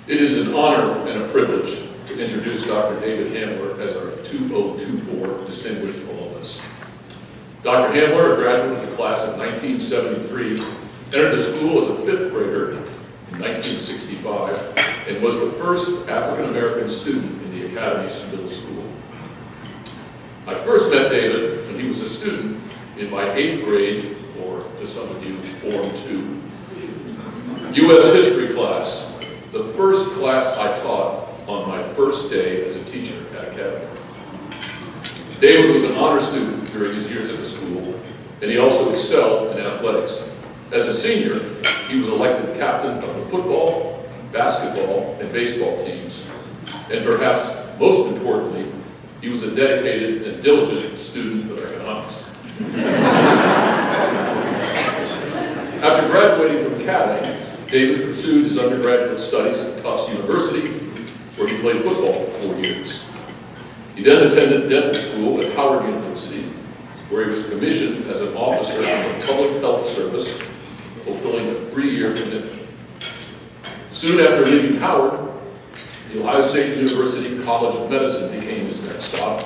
It is an honor and a privilege to introduce Dr. David Hamlar as our 2024 Distinguished Alumnus. Dr. Hamlar, a graduate of the class of 1973, entered the school as a fifth grader in 1965 and was the first African-American student in the Academy's middle school. I first met David when he was a student in my 8th grade, or to some of you, Form 2, U.S. history class, the first class I taught on my first day as a teacher at Academy. David was an honor student during his years at the school, and he also excelled in athletics. As a senior, he was elected captain of the football, basketball, and baseball teams. And perhaps most importantly, he was a dedicated and diligent student of economics. After graduating from Academy, David pursued his undergraduate studies at Tufts University, where he played football for 4 years. He then attended dental school at Howard University, where he was commissioned as an officer in the Public Health Service, fulfilling a 3-year commitment. Soon after leaving Howard, the Ohio State University College of Medicine became his next stop,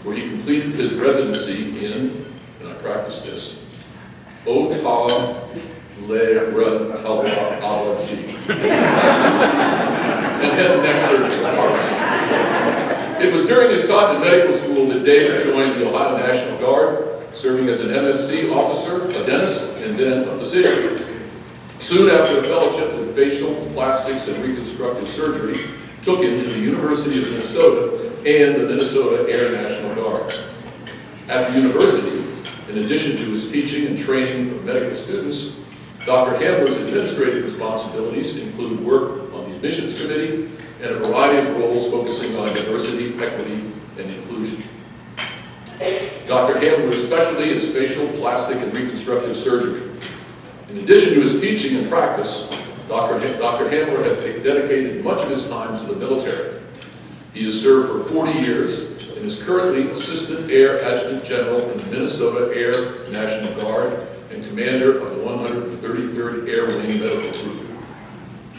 where he completed his residency in, and I practiced this, otorhinolaryngology, and head and neck surgery. It was during his time in medical school that David joined the Ohio National Guard, serving as an MSc officer, a dentist, and then a physician. Soon after, a fellowship in facial, plastics, and reconstructive surgery took him to the University of Minnesota and the Minnesota Air National Guard. At the university, in addition to his teaching and training of medical students, Dr. Hamlar's administrative responsibilities include work on the admissions committee and a variety of roles focusing on diversity, equity, and inclusion. Dr. Hamlar's specialty is facial, plastic, and reconstructive surgery. In addition to his teaching and practice, Dr. Hamlar has dedicated much of his time to the military. He has served for 40 years and is currently Assistant Air Adjutant General in the Minnesota Air National Guard and commander of the 133rd Air Wing Medical Group.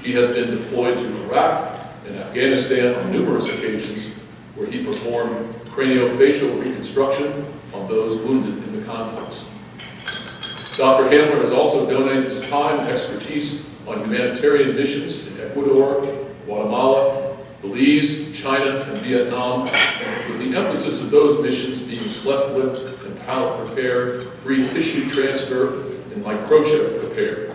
He has been deployed to Iraq and Afghanistan on numerous occasions, where he performed craniofacial reconstruction on those wounded in the conflicts. Dr. Hamlar has also donated his time and expertise on humanitarian missions in Ecuador, Guatemala, Belize, China, and Vietnam, with the emphasis of those missions being cleft lip and palate repair, free tissue transfer, and microchip repair.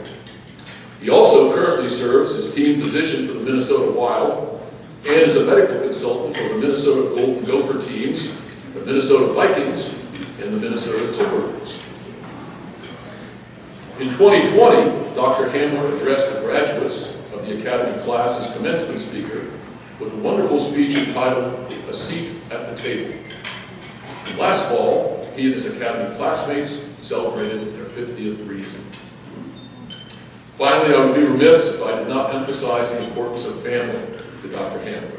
He also currently serves as team physician for the Minnesota Wild and is a medical consultant for the Minnesota Golden Gopher teams, the Minnesota Vikings, and the Minnesota Timberwolves. In 2020, Dr. Hamlar addressed the graduates of the Academy class as commencement speaker with a wonderful speech entitled, "A Seat at the Table." And last fall, he and his Academy classmates celebrated their 50th reunion. Finally, I would be remiss if I did not emphasize the importance of family to Dr. Hamlar.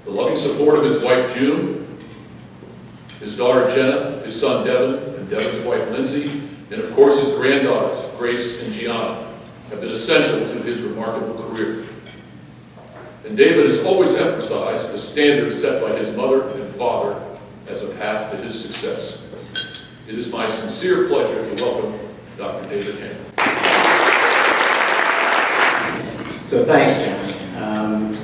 The loving support of his wife, June, his daughter, Jenna, his son, Devin, and Devin's wife, Lindsay, and of course his granddaughters, Grace and Gianna, have been essential to his remarkable career. And David has always emphasized the standards set by his mother and father as a path to his success. It is my sincere pleasure to welcome Dr. David Hamlar. So thanks, John.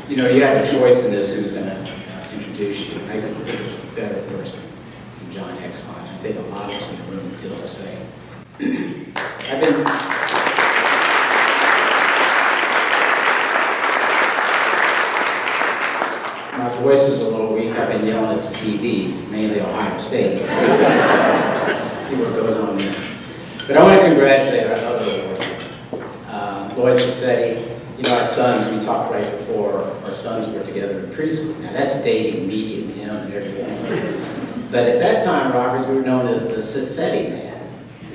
You have a choice in this who's going to introduce you. I couldn't think of a better person than John Exline. I think a lot of us in the room feel the same. My voice is a little weak. I've been yelling at the TV, mainly Ohio State. See what goes on there. But I want to congratulate our other award, Lloyd Sassetti. Our sons, we talked right before, our sons were together in preschool. Now that's dating me and him and everyone. But at that time, Robert, you were known as the Sassetti man.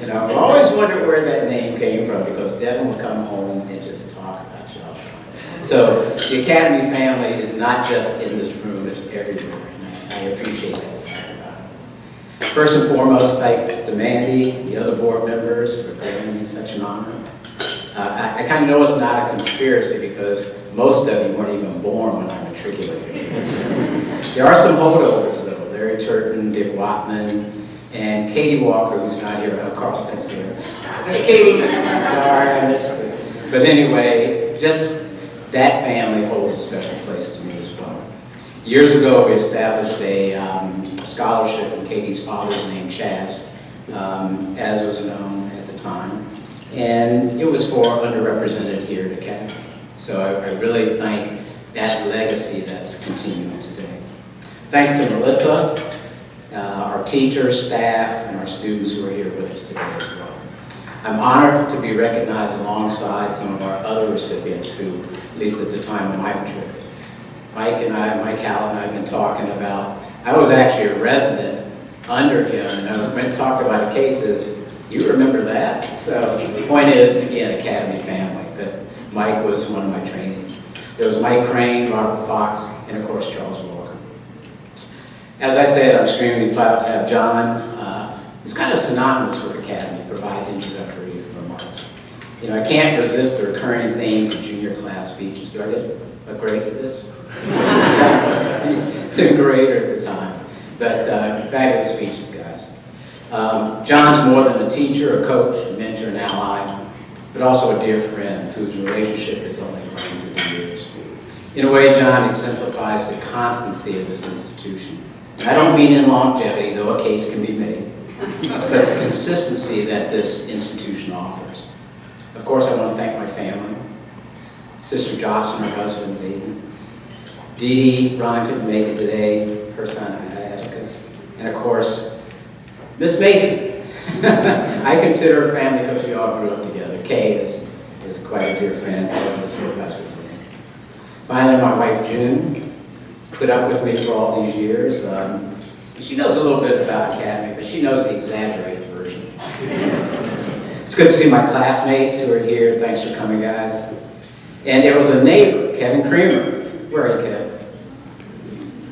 I've always wondered where that name came from, because Devin would come home and just talk about you all the time. So the Academy family is not just in this room, it's everywhere. And I appreciate that fact about it. First and foremost, thanks to Mandy, the other board members for granting me such an honor. I kind of know it's not a conspiracy because most of you weren't even born when I matriculated here. So. There are some holdovers though, Larry Turton, Dick Watman, and Katie Walker, who's not here. Carlton's here. Hey Katie, sorry I missed you. But anyway, just that family holds a special place to me as well. Years ago, we established a scholarship in Katie's father's name, Chaz, as was known at the time. And it was for underrepresented here at Academy. So I really thank that legacy that's continuing today. Thanks to Melissa, our teachers, staff, and our students who are here with us today as well. I'm honored to be recognized alongside some of our other recipients who, at least at the time of my trip, Mike Howell and I have been talking about, I was actually a resident under him, and I was when talked about cases, you remember that? So the point is, again, Academy family, but Mike was one of my trainees. There was Mike Crane, Robert Fox, and of course Charles Walker. As I said, I'm extremely proud to have John, who's kind of synonymous with Academy, provide introductory remarks. You know, I can't resist the recurring themes of junior class speeches. Do I get a grade for this? John was the grader at the time. But fabulous speeches, guys. John's more than a teacher, a coach, a mentor, an ally, but also a dear friend whose relationship has only grown through the years. In a way, John exemplifies the constancy of this institution. And I don't mean in longevity, though a case can be made, but the consistency that this institution offers. Of course, I want to thank my family, Sister Jocelyn, her husband, Leighton, Dee Dee, Ron couldn't make it today, her son, Atticus, and of course, Miss Mason. I consider her family because we all grew up together. Kay is quite a dear friend, as is her husband. Finally, my wife, June, put up with me for all these years. She knows a little bit about Academy, but she knows the exaggerated version. It's good to see my classmates who are here. Thanks for coming, guys. And there was a neighbor, Kevin Creamer. Where are you, Kevin?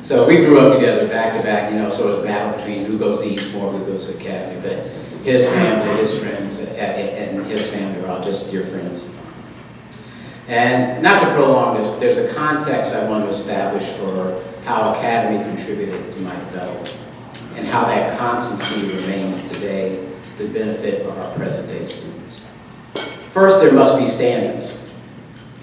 So we grew up together back to back, you know, so it was a battle between who goes to Eastmore, who goes to Academy. But his family, his friends, and his family are all just dear friends. And not to prolong this, but there's a context I want to establish for how Academy contributed to my development and how that constancy remains today to the benefit of our present-day students. First, there must be standards.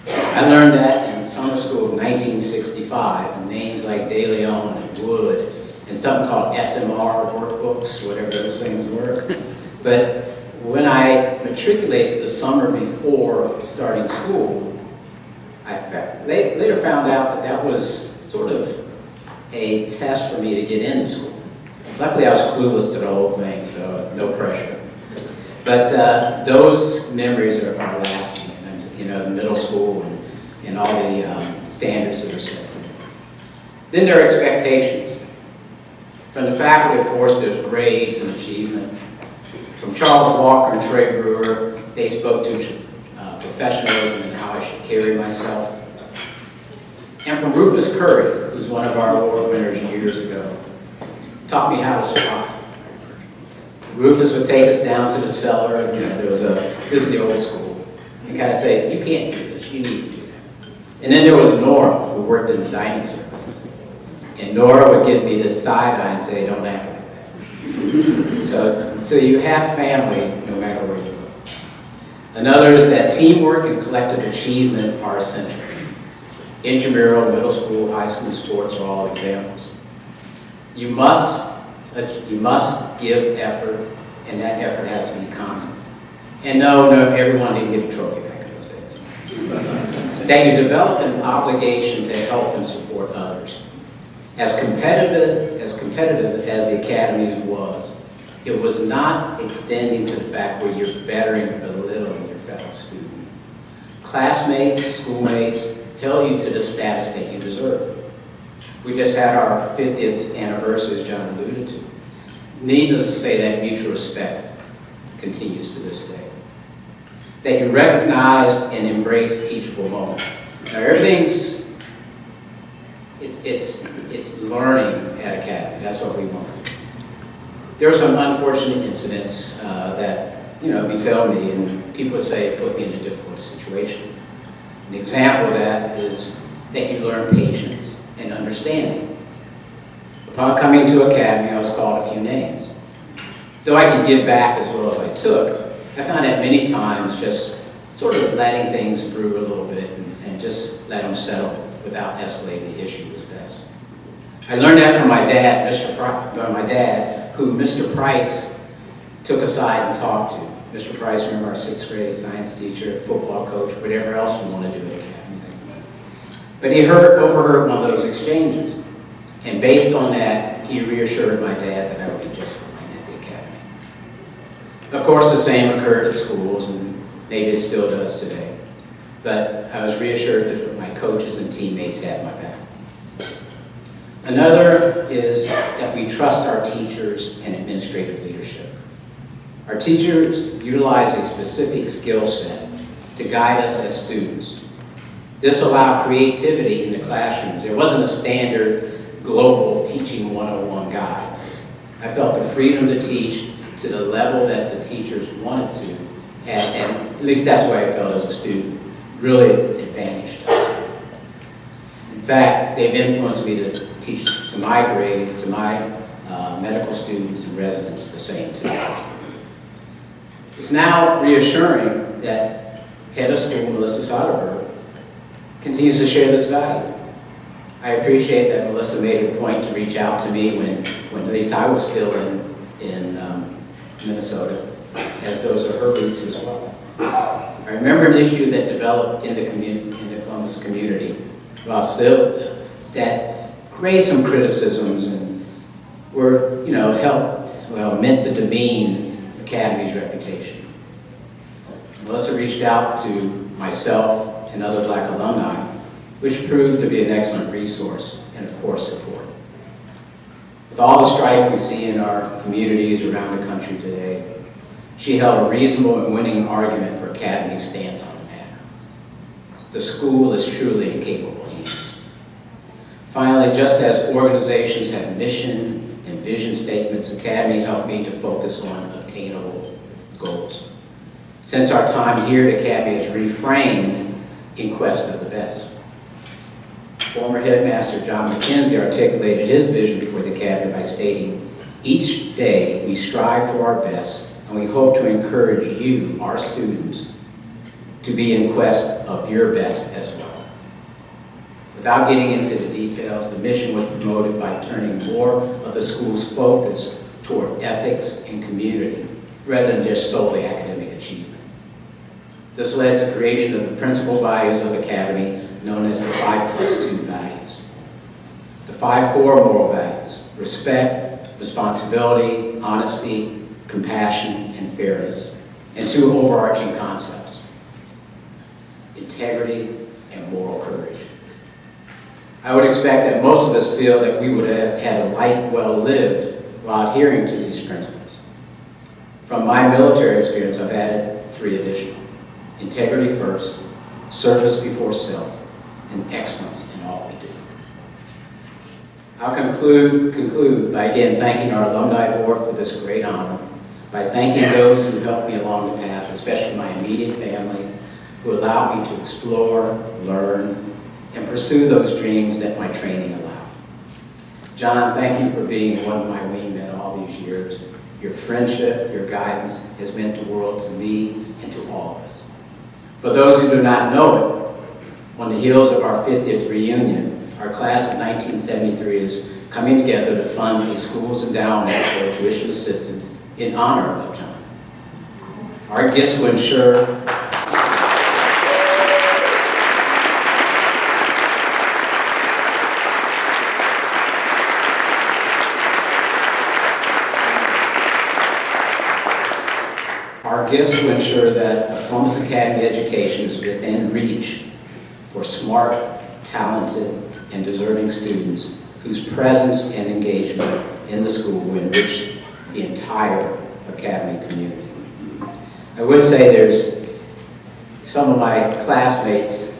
I learned that in summer school of 1965, and names like De Leon and Wood, and something called SMR workbooks, whatever those things were. But when I matriculated the summer before starting school, I later found out that that was sort of a test for me to get into school. Luckily, I was clueless to the whole thing, so no pressure. But those memories are lasting. You know, the middle school and all the standards that are set there. Then there are expectations. From the faculty, of course, there's grades and achievement. From Charles Walker and Trey Brewer, they spoke to professionalism and how I should carry myself. And from Rufus Curry, who's one of our award winners years ago, taught me how to survive. Rufus would take us down to the cellar, and you know, this is the old school, and kind of say, you can't do this, you need to do that. And then there was Nora, who worked in the dining services. And Nora would give me this side eye and say, don't act like that. So you have family no matter where you go. Another is that teamwork and collective achievement are essential. Intramural, middle school, high school sports are all examples. You must give effort, and that effort has to be constant. And no, everyone didn't get a trophy back in those days. That you develop an obligation to help and support others. As competitive as the Academy was, it was not extending to the fact where you're bettering or belittling your fellow student. Classmates, schoolmates held you to the status that you deserve. We just had our 50th anniversary, as John alluded to. Needless to say, that mutual respect continues to this day. That you recognize and embrace teachable moments. Now everything's it's learning at Academy. That's what we want. There were some unfortunate incidents that befell me, and people would say it put me in a difficult situation. An example of that is that you learn patience and understanding. Upon coming to Academy, I was called a few names. Though I could give back as well as I took, I found that many times just sort of letting things brew a little bit and just let them settle without escalating the issue was best. I learned that from my dad, who Mr. Price took aside and talked to. Mr. Price, remember, our 6th grade science teacher, football coach, whatever else we want to do at Academy. But he overheard one of those exchanges. And based on that, he reassured my dad that I would be just fine at the Academy. Of course, the same occurred at schools, and maybe it still does today. But I was reassured that my coaches and teammates had my back. Another is that we trust our teachers and administrative leadership. Our teachers utilize a specific skill set to guide us as students. This allowed creativity in the classrooms. There wasn't a standard global teaching 101 guide. I felt the freedom to teach to the level that the teachers wanted to, and at least that's the way I felt as a student, really advantaged us. In fact, they've influenced me to teach to my grade, to my medical students and residents the same too. It's now reassuring that head of school, Melissa Soderberg, continues to share this value. I appreciate that Melissa made it a point to reach out to me when at least I was still in Minnesota, as those are her roots as well. I remember an issue that developed in the Columbus community, while still that raised some criticisms and were, meant to demean Academy's reputation. Melissa reached out to myself and other Black alumni, which proved to be an excellent resource and, of course, support. With all the strife we see in our communities around the country today, she held a reasonable and winning argument for Academy's stance on the matter. The school is truly in capable hands. Finally, just as organizations have mission and vision statements, Academy helped me to focus on obtainable goals. Since our time here at Academy is reframed in quest of the best. Former headmaster John McKenzie articulated his vision for the Academy by stating, "Each day we strive for our best, and we hope to encourage you, our students, to be in quest of your best as well." Without getting into the details, the mission was promoted by turning more of the school's focus toward ethics and community, rather than just solely academic achievement. This led to creation of the principal values of Academy, known as the 5+2 values. The 5 core moral values: respect, responsibility, honesty, compassion, and fairness, and 2 overarching concepts: integrity and moral courage. I would expect that most of us feel that we would have had a life well lived while adhering to these principles. From my military experience, I've added 3 additional: integrity first, service before self, and excellence in all we do. I'll conclude by again thanking our alumni board for this great honor, by thanking those who helped me along the path, especially my immediate family, who allowed me to explore, learn, and pursue those dreams that my training allowed. John, thank you for being one of my wingmen all these years. Your friendship, your guidance has meant the world to me and to all of us. For those who do not know it, on the heels of our 50th reunion, our class of 1973 is coming together to fund a school's endowment for tuition assistance in honor of John. Our gifts will ensure that a Columbus Academy education is within reach for smart, talented, and deserving students whose presence and engagement in the school will enrich the entire Academy community. I would say there's some of my classmates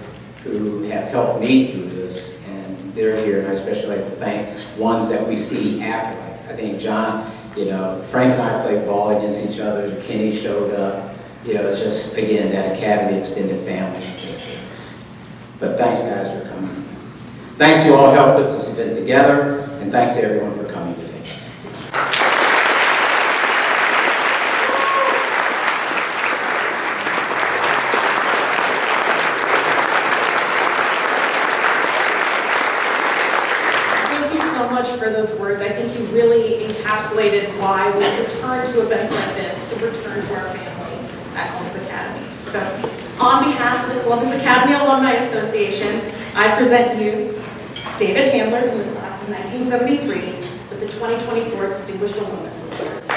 who have helped me through this, and they're here, and I especially like to thank ones that we see after. I think John You know, Frank and I played ball against each other. Kenny showed up. You know, it's just, again, that Academy extended family. But thanks, guys, for coming. Thanks to all who helped put this event together, and thanks to everyone for coming today. Thank you so much for those words. I think you really encapsulated why we return to events like this, to return to our family at Columbus Academy. So, on behalf of the Columbus Academy Alumni Association, I present you David Hamlar from the class of 1973 with the 2024 Distinguished Alumnus Award.